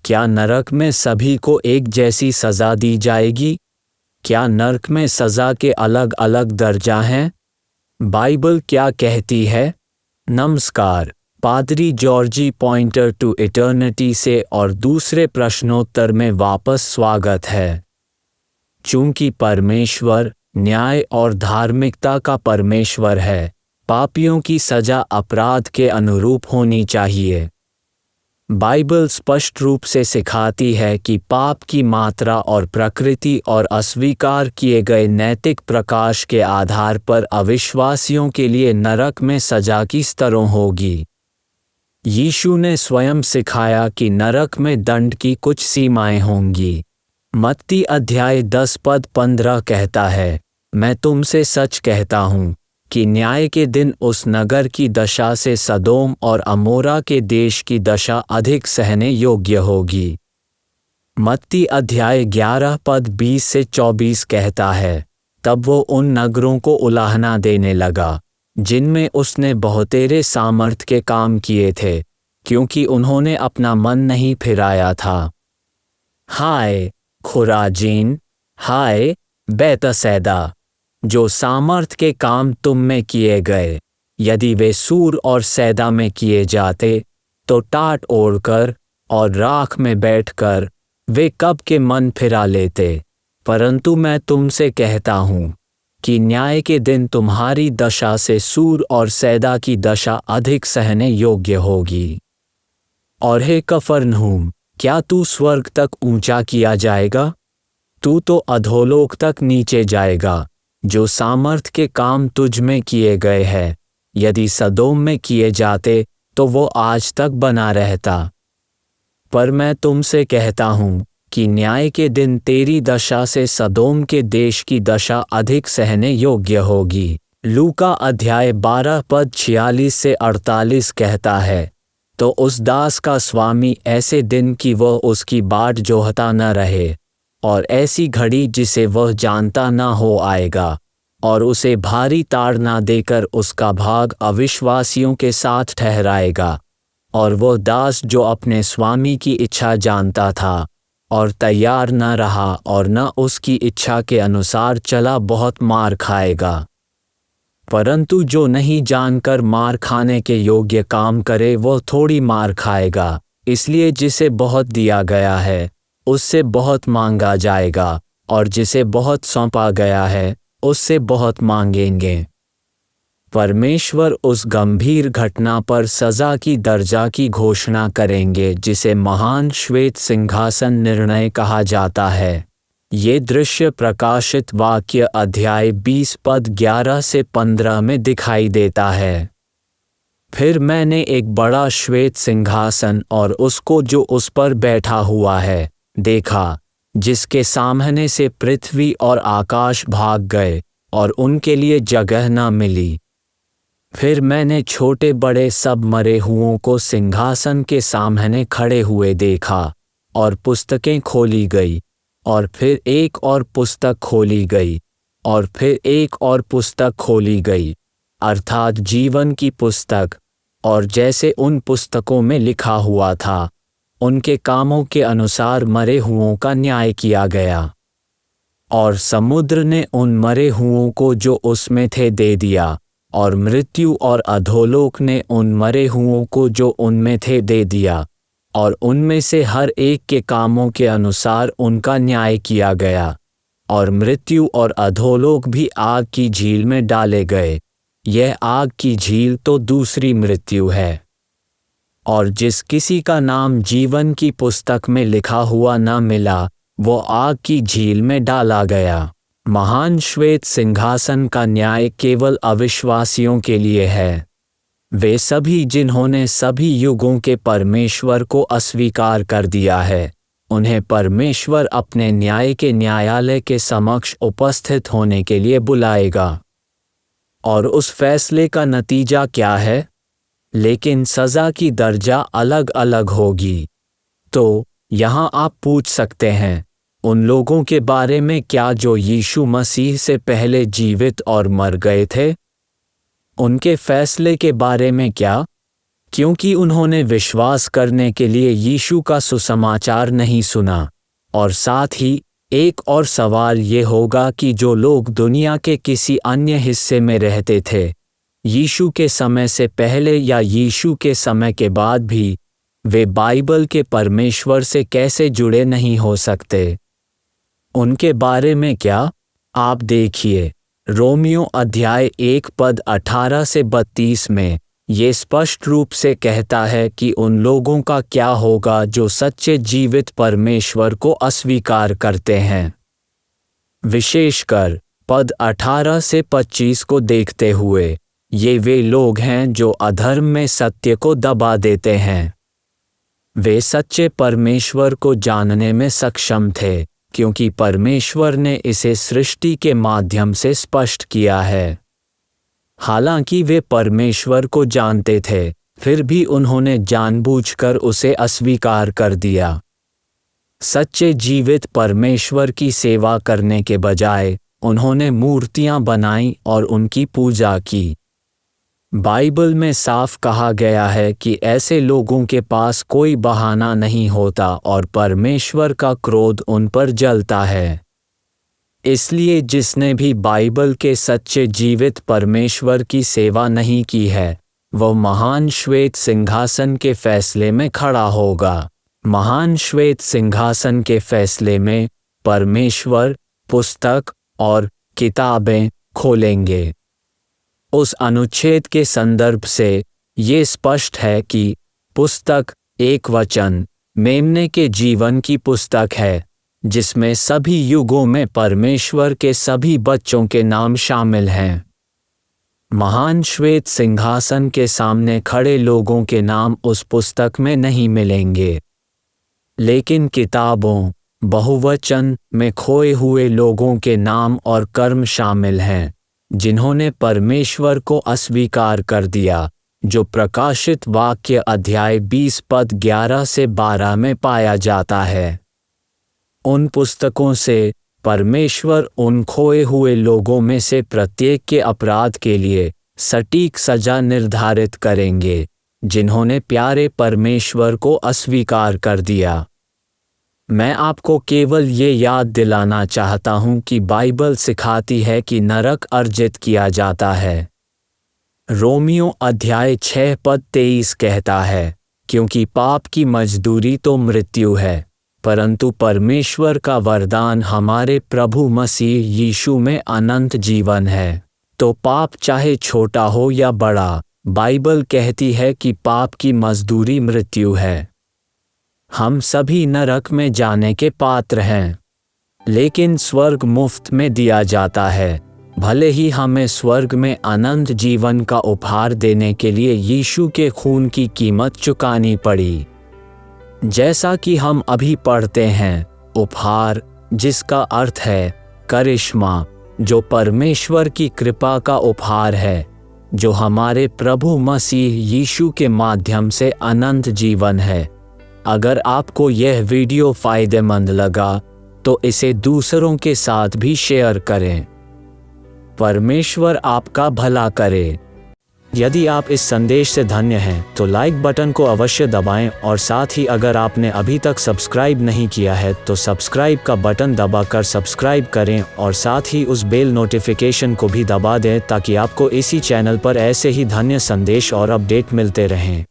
क्या नरक में सभी को एक जैसी सज़ा दी जाएगी? क्या नरक में सज़ा के अलग अलग दर्जा हैं? बाइबल क्या कहती है? नमस्कार, पादरी जॉर्जी पॉइंटर टू इटर्निटी से और दूसरे प्रश्नोत्तर में वापस स्वागत है। चूंकि परमेश्वर न्याय और धार्मिकता का परमेश्वर है, पापियों की सजा अपराध के अनुरूप होनी चाहिए। बाइबल स्पष्ट रूप से सिखाती है कि पाप की मात्रा और प्रकृति और अस्वीकार किए गए नैतिक प्रकाश के आधार पर अविश्वासियों के लिए नरक में सजा की स्तरों होगी। यीशु ने स्वयं सिखाया कि नरक में दंड की कुछ सीमाएं होंगी। मत्ती अध्याय 10 पद 15 कहता है, मैं तुमसे सच कहता हूँ कि न्याय के दिन उस नगर की दशा से सदोम और अमोरा के देश की दशा अधिक सहने योग्य होगी। मत्ती अध्याय 11 पद 20 से 24 कहता है, तब वो उन नगरों को उलाहना देने लगा जिनमें उसने बहुतेरे सामर्थ के काम किए थे, क्योंकि उन्होंने अपना मन नहीं फिराया था। हाय खुराजीन, हाय बैतसैदा, जो सामर्थ के काम तुम में किए गए, यदि वे सूर और सैदा में किए जाते तो टाट ओढ़कर और राख में बैठकर वे कब के मन फिरा लेते। परंतु मैं तुमसे कहता हूँ कि न्याय के दिन तुम्हारी दशा से सूर और सैदा की दशा अधिक सहने योग्य होगी। और हे कफरनहूम, क्या तू स्वर्ग तक ऊंचा किया जाएगा? तू तो अधोलोक तक नीचे जाएगा। जो सामर्थ के काम तुझ में किए गए हैं, यदि सदोम में किए जाते तो वो आज तक बना रहता। पर मैं तुमसे कहता हूँ कि न्याय के दिन तेरी दशा से सदोम के देश की दशा अधिक सहने योग्य होगी। लूका अध्याय 12 पद 46 से 48 कहता है, तो उस दास का स्वामी ऐसे दिन की वह उसकी बाट जोहता न रहे, और ऐसी घड़ी जिसे वह जानता न हो आएगा, और उसे भारी ताड़ ना देकर उसका भाग अविश्वासियों के साथ ठहराएगा। और वह दास जो अपने स्वामी की इच्छा जानता था और तैयार न रहा और न उसकी इच्छा के अनुसार चला, बहुत मार खाएगा। परंतु जो नहीं जानकर मार खाने के योग्य काम करे, वह थोड़ी मार खाएगा। इसलिए जिसे बहुत दिया गया है उससे बहुत मांगा जाएगा, और जिसे बहुत सौंपा गया है उससे बहुत मांगेंगे। परमेश्वर उस गंभीर घटना पर सज़ा की दर्जा की घोषणा करेंगे जिसे महान श्वेत सिंहासन निर्णय कहा जाता है। ये दृश्य प्रकाशित वाक्य अध्याय 20 पद 11 से 15 में दिखाई देता है। फिर मैंने एक बड़ा श्वेत सिंहासन और उसको जो उस पर बैठा हुआ है देखा, जिसके सामने से पृथ्वी और आकाश भाग गए और उनके लिए जगह न मिली। फिर मैंने छोटे बड़े सब मरे हुओं को सिंहासन के सामने खड़े हुए देखा, और पुस्तकें खोली गई, और फिर एक और पुस्तक खोली गई, और फिर एक और पुस्तक खोली गई, अर्थात जीवन की पुस्तक। और जैसे उन पुस्तकों में लिखा हुआ था, उनके कामों के अनुसार मरे हुओं का न्याय किया गया। और समुद्र ने उन मरे हुओं को जो उसमें थे दे दिया, और मृत्यु और अधोलोक ने उन मरे हुओं को जो उनमें थे दे दिया, और उनमें से हर एक के कामों के अनुसार उनका न्याय किया गया। और मृत्यु और अधोलोक भी आग की झील में डाले गए। यह आग की झील तो दूसरी मृत्यु है। और जिस किसी का नाम जीवन की पुस्तक में लिखा हुआ न मिला, वो आग की झील में डाला गया। महान श्वेत सिंहासन का न्याय केवल अविश्वासियों के लिए है। वे सभी जिन्होंने सभी युगों के परमेश्वर को अस्वीकार कर दिया है, उन्हें परमेश्वर अपने न्याय के न्यायालय के समक्ष उपस्थित होने के लिए बुलाएगा। और उस फैसले का नतीजा क्या है? लेकिन सज़ा की दर्जा अलग अलग होगी। तो यहाँ आप पूछ सकते हैं, उन लोगों के बारे में क्या जो यीशु मसीह से पहले जीवित और मर गए थे? उनके फैसले के बारे में क्या? क्योंकि उन्होंने विश्वास करने के लिए यीशु का सुसमाचार नहीं सुना। और साथ ही एक और सवाल ये होगा कि जो लोग दुनिया के किसी अन्य हिस्से में रहते थे, यीशु के समय से पहले या यीशु के समय के बाद भी, वे बाइबल के परमेश्वर से कैसे जुड़े नहीं हो सकते? उनके बारे में क्या? आप देखिए, रोमियो अध्याय 1 पद 18 से 32 में ये स्पष्ट रूप से कहता है कि उन लोगों का क्या होगा जो सच्चे जीवित परमेश्वर को अस्वीकार करते हैं। विशेषकर पद 18 से 25 को देखते हुए, ये वे लोग हैं जो अधर्म में सत्य को दबा देते हैं। वे सच्चे परमेश्वर को जानने में सक्षम थे, क्योंकि परमेश्वर ने इसे सृष्टि के माध्यम से स्पष्ट किया है। हालांकि वे परमेश्वर को जानते थे, फिर भी उन्होंने जानबूझकर उसे अस्वीकार कर दिया। सच्चे जीवित परमेश्वर की सेवा करने के बजाय उन्होंने मूर्तियां बनाई और उनकी पूजा की। बाइबल में साफ कहा गया है कि ऐसे लोगों के पास कोई बहाना नहीं होता और परमेश्वर का क्रोध उन पर जलता है। इसलिए जिसने भी बाइबल के सच्चे जीवित परमेश्वर की सेवा नहीं की है, वह महान श्वेत सिंहासन के फैसले में खड़ा होगा। महान श्वेत सिंहासन के फैसले में परमेश्वर पुस्तक और किताबें खोलेंगे। उस अनुच्छेद के संदर्भ से ये स्पष्ट है कि पुस्तक एक वचन मेमने के जीवन की पुस्तक है, जिसमें सभी युगों में परमेश्वर के सभी बच्चों के नाम शामिल हैं। महान श्वेत सिंहासन के सामने खड़े लोगों के नाम उस पुस्तक में नहीं मिलेंगे, लेकिन किताबों बहुवचन में खोए हुए लोगों के नाम और कर्म शामिल हैं, जिन्होंने परमेश्वर को अस्वीकार कर दिया, जो प्रकाशित वाक्य अध्याय 20 पद 11 से 12 में पाया जाता है। उन पुस्तकों से परमेश्वर उन खोए हुए लोगों में से प्रत्येक के अपराध के लिए सटीक सजा निर्धारित करेंगे, जिन्होंने प्यारे परमेश्वर को अस्वीकार कर दिया। मैं आपको केवल ये याद दिलाना चाहता हूँ कि बाइबल सिखाती है कि नरक अर्जित किया जाता है। रोमियो अध्याय 6 पद 23 कहता है, क्योंकि पाप की मजदूरी तो मृत्यु है, परंतु परमेश्वर का वरदान हमारे प्रभु मसीह यीशु में अनंत जीवन है। तो पाप चाहे छोटा हो या बड़ा, बाइबल कहती है कि पाप की मजदूरी मृत्यु है। हम सभी नरक में जाने के पात्र हैं, लेकिन स्वर्ग मुफ्त में दिया जाता है, भले ही हमें स्वर्ग में अनंत जीवन का उपहार देने के लिए यीशु के खून की कीमत चुकानी पड़ी। जैसा कि हम अभी पढ़ते हैं, उपहार, जिसका अर्थ है करिश्मा, जो परमेश्वर की कृपा का उपहार है, जो हमारे प्रभु मसीह यीशु के माध्यम से अनंत जीवन है। अगर आपको यह वीडियो फायदेमंद लगा तो इसे दूसरों के साथ भी शेयर करें। परमेश्वर आपका भला करे। यदि आप इस संदेश से धन्य हैं तो लाइक बटन को अवश्य दबाएं और साथ ही अगर आपने अभी तक सब्सक्राइब नहीं किया है तो सब्सक्राइब का बटन दबाकर सब्सक्राइब करें और साथ ही उस बेल नोटिफिकेशन को भी दबा दें ताकि आपको इसी चैनल पर ऐसे ही धन्य संदेश और अपडेट मिलते रहें।